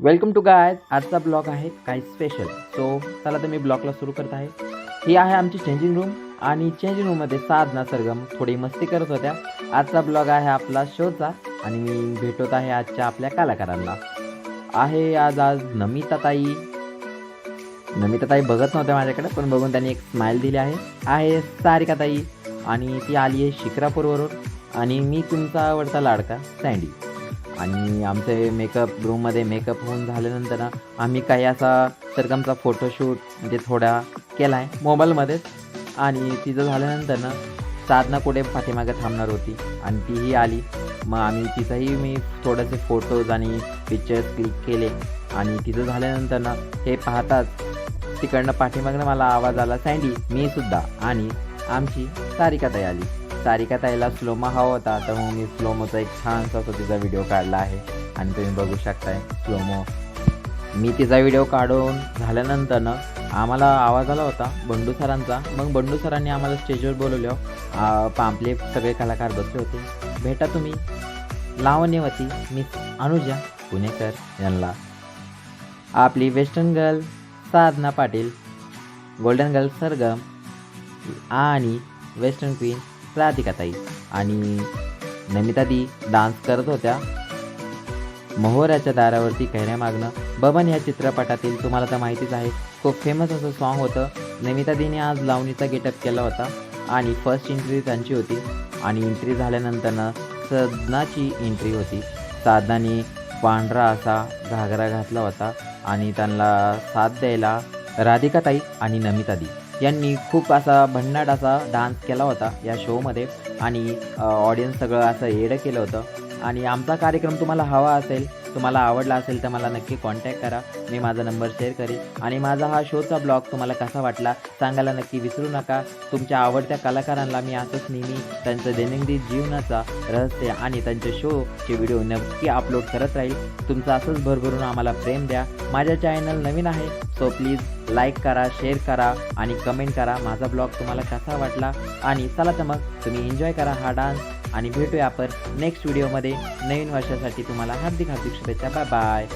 Welcome to guys. आजचा blog आहे काही स्पेशल. सो चला तर मी ब्लॉगला सुरू करत आहे. ही आहे आमची चेंजिंग रूम आणि चेंजिंग रूममध्ये साधना सरगम थोडी मस्ती करत होत्या. आजचा ब्लॉग आहे आपला शोचा आणि मी भेटत आहे आजच्या आपल्या कलाकारांना. आहे आज नमिताताई. नमिताताई बघत नव्हत्या माझ्याकडे, पण बघून त्यांनी एक स्माईल दिली आहे सारिकाताई आणि ती आली आहे शिक्रापूरवरून आणि मी तुमचा आवडता लाडका सँडी. आणि आमचे मेकअप रूममध्ये मेकअप होऊन झाल्यानंतर ना आम्ही काही असा सरगमचा फोटोशूट म्हणजे थोडा केला आहे मोबाईलमध्येच. आणि तिचं झाल्यानंतर ना साधना कुठे पाठीमागे थांबणार होती आणि तीही आली. मग आम्ही तिचाही मी थोडेसे फोटोज आणि पिक्चर्स क्लिक केले. आणि तिचं झाल्यानंतर ना हे पाहताच तिकडनं पाठीमागनं मला आवाज आला सँडी, मी सुद्धा. आणि आमची सारिकाताई आली. सारिकाताईला स्लोमो हवा होता, तर मग मी स्लोमोचा एक छानसा तिचा व्हिडिओ काढला आहे आणि तुम्ही बघू शकताय स्लोमो. मी तिचा व्हिडिओ काढून झाल्यानंतर ना आम्हाला आवाज आला होता बंडू सरांचा. मग बंडू सरांनी आम्हाला स्टेजवर बोलवलं. पांपले सगळे कलाकार बसले होते. भेटा तुम्ही लावण्यवती मिस अनुजा पुणेकर यांना. आपली वेस्टर्न गर्ल साधना पाटील, गोल्डन गर्ल सरगम आणि वेस्टर्न क्वीन राधिकाताई आणि नमितादी डान्स करत होत्या. मोहोऱ्याच्या दारावरती कहऱ्या मागणं बबन ह्या चित्रपटातील तुम्हाला तर माहितीच आहे, खूप फेमस असं सॉन्ग होतं. नमितादीने आज लावणीचा गेटअप केला होता आणि फर्स्ट एंट्री त्यांची होती. आणि एंट्री झाल्यानंतरनं साधनाची एंट्री होती. साधनाने पांढरा असा घागरा घातला होता आणि त्यांना साथ द्यायला राधिकाताई आणि नमितादी यांनी खूप असा भन्नाट असा डान्स केला होता या शोमध्ये. आणि ऑडियन्स सगळं असं येडं केलं होतं. आणि आमचा कार्यक्रम तुम्हाला हवा असेल, तुम्हाला आवडला असेल तर मला नक्की कॉन्टॅक्ट करा. मी माझा नंबर शेअर करेन. आणि माझा हा शोचा ब्लॉग तुम्हाला कसा वाटला सांगायला नक्की विसरू नका. तुमच्या आवडत्या कलाकारांना मी असंच नेहमी त्यांचं दैनंदिन जीवनाचा रहस्य आणि त्यांचे शोचे व्हिडिओ नक्की अपलोड करत राहील. तुमचं असंच भरभरून आम्हाला प्रेम द्या. माझ्या चॅनल नवीन आहे, सो प्लीज लाईक करा, शेअर करा आणि कमेंट करा माझा ब्लॉग तुम्हाला कसा वाटला. आणि चला तर मग तुम्ही एन्जॉय करा हा डान्स आणि भेटूया आपण नेक्स्ट व्हिडिओमध्ये. नवीन वर्षासाठी तुम्हाला हार्दिक शुभेच्छा. Bye bye.